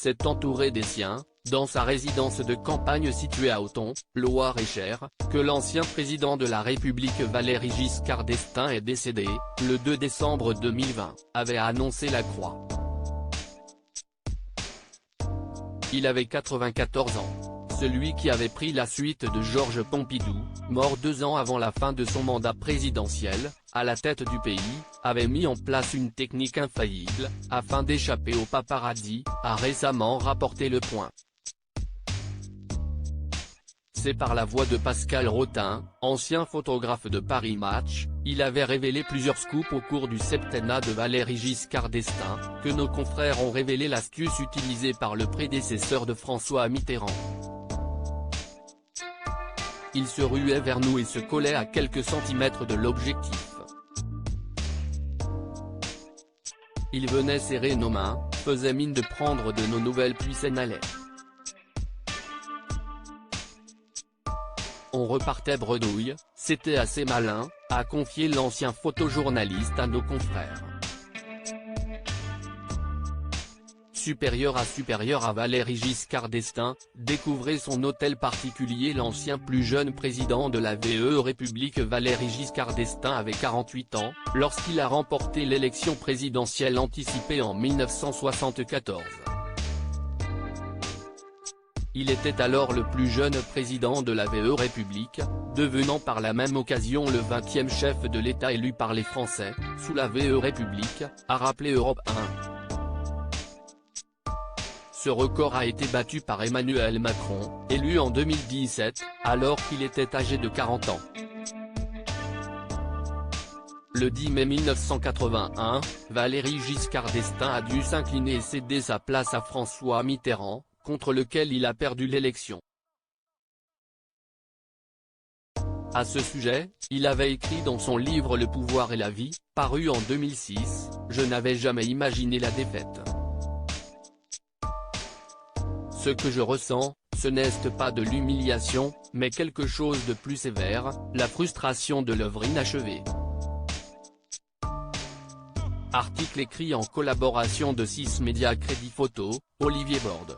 s'est entouré des siens, dans sa résidence de campagne située à Auton, Loir-et-Cher, que l'ancien président de la République Valéry Giscard d'Estaing est décédé, le 2 décembre 2020, avait annoncé la Croix. Il avait 94 ans. Celui qui avait pris la suite de Georges Pompidou, mort 2 ans avant la fin de son mandat présidentiel, à la tête du pays, avait mis en place une technique infaillible, afin d'échapper au paparazzi, a récemment rapporté Le Point. C'est par la voix de Pascal Rotin, ancien photographe de Paris Match, il avait révélé plusieurs scoops au cours du septennat de Valéry Giscard d'Estaing, que nos confrères ont révélé l'astuce utilisée par le prédécesseur de François Mitterrand. Il se ruait vers nous et se collait à quelques centimètres de l'objectif. Il venait serrer nos mains, faisait mine de prendre de nos nouvelles puis s'en allait. On repartait bredouille, c'était assez malin, a confié l'ancien photojournaliste à nos confrères. Supérieur à Valéry Giscard d'Estaing, découvrez son hôtel particulier. L'ancien plus jeune président de la République Valéry Giscard d'Estaing avait 48 ans, lorsqu'il a remporté l'élection présidentielle anticipée en 1974. Il était alors le plus jeune président de la République, devenant par la même occasion le 20e chef de l'État élu par les Français, sous la République, a rappelé Europe 1. Ce record a été battu par Emmanuel Macron, élu en 2017, alors qu'il était âgé de 40 ans. Le 10 mai 1981, Valéry Giscard d'Estaing a dû s'incliner et céder sa place à François Mitterrand, contre lequel il a perdu l'élection. À ce sujet, il avait écrit dans son livre Le pouvoir et la vie, paru en 2006, « Je n'avais jamais imaginé la défaite. Ce que je ressens, ce n'est pas de l'humiliation, mais quelque chose de plus sévère, la frustration de l'œuvre inachevée. » Article écrit en collaboration de 6 médias Crédit Photo, Olivier Borde.